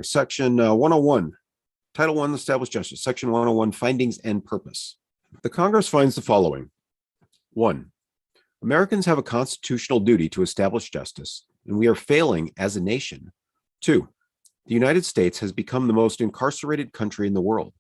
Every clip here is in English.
Section 101, Title 1, Established Justice, Section 101, Findings and Purpose. The Congress finds the following. 1. Americans have a constitutional duty to establish justice, and we are failing as a nation. 2. The United States has become the most incarcerated country in the world.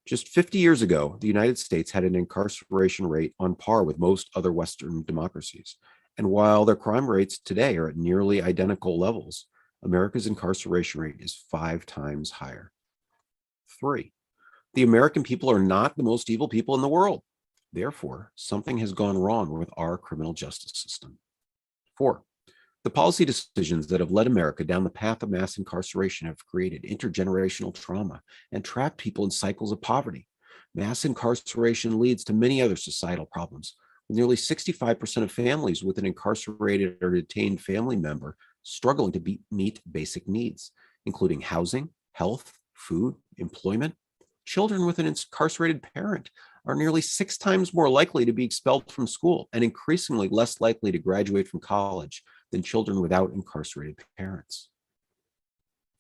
Just 50 years ago, the United States had an incarceration rate on par with most other Western democracies. And while their crime rates today are at nearly identical levels, America's incarceration rate is 5 times higher. 3. The American people are not the most evil people in the world. Therefore, something has gone wrong with our criminal justice system. 4. The policy decisions that have led America down the path of mass incarceration have created intergenerational trauma and trapped people in cycles of poverty. Mass incarceration leads to many other societal problems, with nearly 65% of families with an incarcerated or detained family member struggling to meet basic needs, including housing, health, food, employment. Children with an incarcerated parent are nearly 6 times more likely to be expelled from school and increasingly less likely to graduate from college than children without incarcerated parents.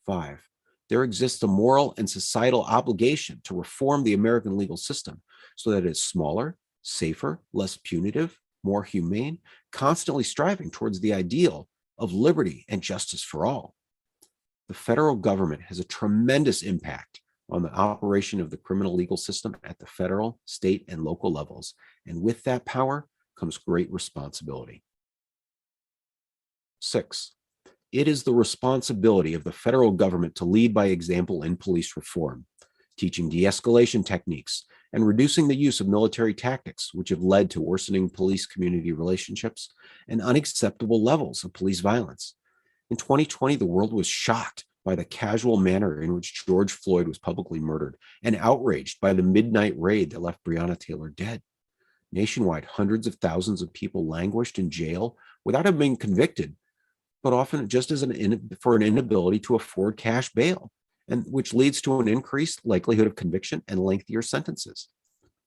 5. There exists a moral and societal obligation to reform the American legal system so that it is smaller, safer, less punitive, more humane, constantly striving towards the ideal of liberty and justice for all. The federal government has a tremendous impact on the operation of the criminal legal system at the federal, state, and local levels, and with that power comes great responsibility. 6. It is the responsibility of the federal government to lead by example in police reform, teaching de-escalation techniques and reducing the use of military tactics, which have led to worsening police-community relationships and unacceptable levels of police violence. In 2020, the world was shocked by the casual manner in which George Floyd was publicly murdered and outraged by the midnight raid that left Breonna Taylor dead. Nationwide, hundreds of thousands of people languished in jail without having been convicted, but often just as for an inability to afford cash bail, and which leads to an increased likelihood of conviction and lengthier sentences.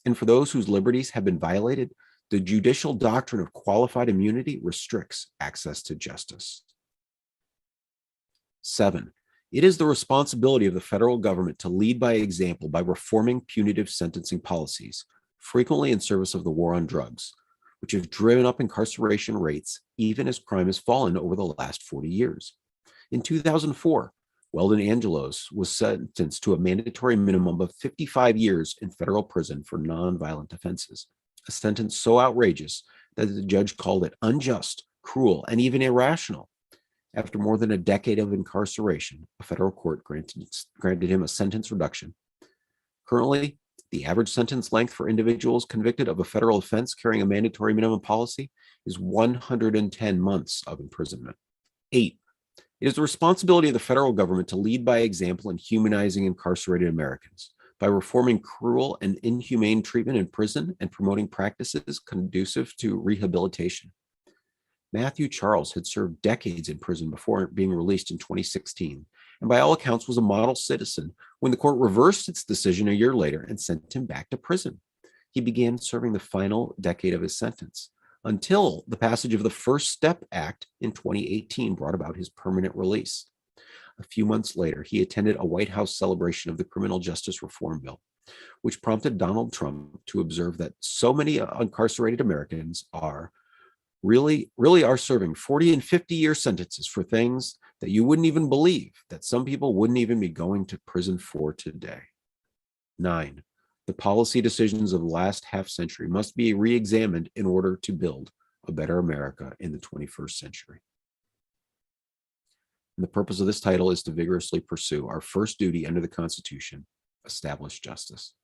And for those whose liberties have been violated, the judicial doctrine of qualified immunity restricts access to justice. 7. It is the responsibility of the federal government to lead by example by reforming punitive sentencing policies, frequently in service of the war on drugs, which have driven up incarceration rates even as crime has fallen over the last 40 years. In 2004, Weldon Angelos was sentenced to a mandatory minimum of 55 years in federal prison for nonviolent offenses, a sentence so outrageous that the judge called it unjust, cruel, and even irrational. After more than a decade of incarceration, a federal court granted him a sentence reduction. Currently, the average sentence length for individuals convicted of a federal offense carrying a mandatory minimum policy is 110 months of imprisonment. 8. It is the responsibility of the federal government to lead by example in humanizing incarcerated Americans by reforming cruel and inhumane treatment in prison and promoting practices conducive to rehabilitation. Matthew Charles had served decades in prison before being released in 2016, and by all accounts was a model citizen when the court reversed its decision a year later and sent him back to prison. He began serving the final decade of his sentence until the passage of the First Step Act in 2018 brought about his permanent release. A few months later, he attended a White House celebration of the criminal justice reform bill, which prompted Donald Trump to observe that so many incarcerated Americans really are serving 40 and 50-year sentences for things that you wouldn't even believe that some people wouldn't even be going to prison for today. 9. The policy decisions of the last half century must be re-examined in order to build a better America in the 21st century. And the purpose of this title is to vigorously pursue our first duty under the Constitution, establish justice.